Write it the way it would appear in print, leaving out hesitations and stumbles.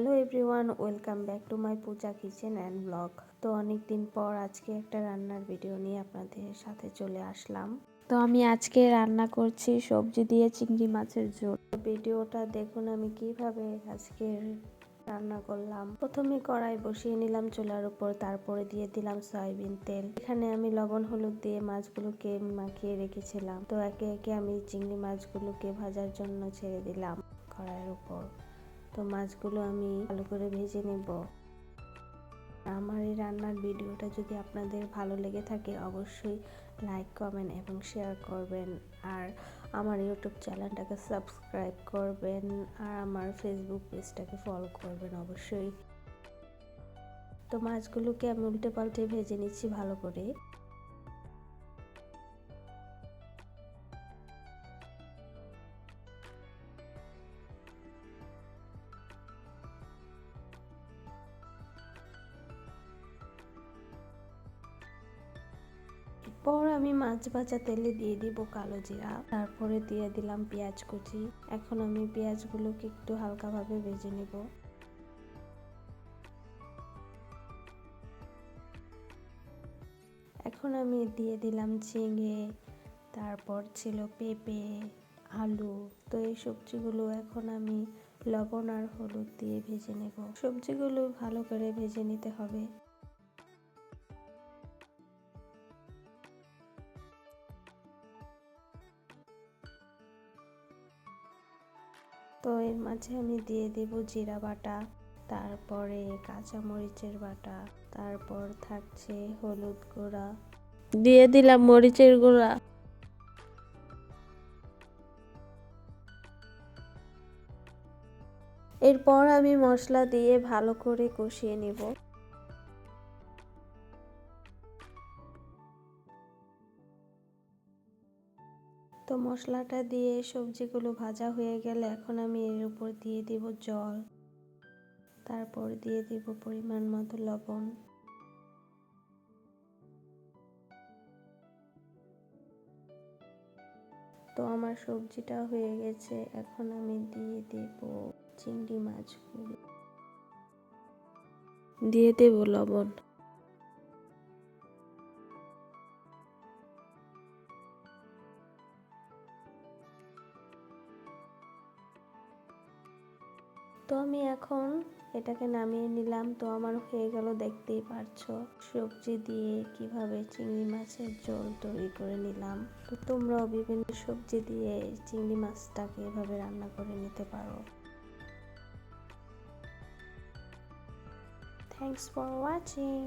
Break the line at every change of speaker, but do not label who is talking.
Hello everyone, welcome back to my Puja kitchen and blog. তো অনেক দিন পর আজকে একটা রান্নার ভিডিও নিয়ে আপনাদের সাথে চলে আসলাম। তো আমি আজকে রান্না করছি সবজি দিয়ে চিংড়ি মাছের ঝোল। ভিডিওটা দেখুন আমি কিভাবে আজকে রান্না করলাম। প্রথমে কড়াই বসিয়ে নিলাম চুলার উপর, তারপরে দিয়ে দিলাম সয়াবিন তেল। এখানে আমি লবণ হলুদ দিয়ে মাছগুলোকে মাখিয়ে রেখেছিলাম। তো একে একে আমি চিংড়ি মাছগুলোকে ভাজার জন্য ছেড়ে দিলাম কড়াইয়ের উপর। তো মাছগুলো আমি ভালো করে ভেজে নেব। আমার এই রান্নার ভিডিওটা যদি আপনাদের ভালো লেগে থাকে অবশ্যই লাইক, কমেন্ট এবং শেয়ার করবেন। আর আমার ইউটিউব চ্যানেলটাকে সাবস্ক্রাইব করবেন আর আমার ফেসবুক পেজটাকে ফলো করবেন অবশ্যই। তো মাছগুলোকে আমি উল্টে পাল্টে ভেজে নিচ্ছি ভালো করে। এরপর আমি মাছ ভাজা তেলে দিয়ে দিব কালো জিরা, তারপরে দিয়ে দিলাম পেঁয়াজ কুচি। এখন আমি পেঁয়াজগুলোকে একটু হালকাভাবে ভেজে নেব। এখন আমি দিয়ে দিলাম ঝিঙে, তারপর ছিল পেঁপে, আলু। তো এই সবজিগুলো এখন আমি লবণ আর হলুদ দিয়ে ভেজে নেব। সবজিগুলো ভালো করে ভেজে নিতে হবে। তো এর মাঝে আমি দিয়ে দেব জিরা বাটা, তারপরে কাঁচা মরিচের বাটা, তারপর থাকছে হলুদ গুঁড়া, দিয়ে দিলাম মরিচের গুঁড়া। এরপর আমি মশলা দিয়ে ভালো করে কষিয়ে নেব। তো মশলাটা দিয়ে সবজিগুলো ভাজা হয়ে গেলে এখন আমি এর উপর দিয়ে দিব জল, তারপর দিয়ে দিব পরিমাণ মতো লবণ। তো আমার সবজিটা হয়ে গেছে, এখন আমি দিয়ে দেব চিংড়ি মাছগুলো, দিয়ে দেব লবণ। তো আমি এখন এটাকে নামিয়ে নিলাম। তো আমার হয়ে গেল, দেখতেই পারছো সবজি দিয়ে কিভাবে চিংড়ি মাছের ঝোল তৈরি করে নিলাম। তো তোমরাও বিভিন্ন সবজি দিয়ে চিংড়ি মাছটাকে এভাবে রান্না করে নিতে পারো। Thanks for watching.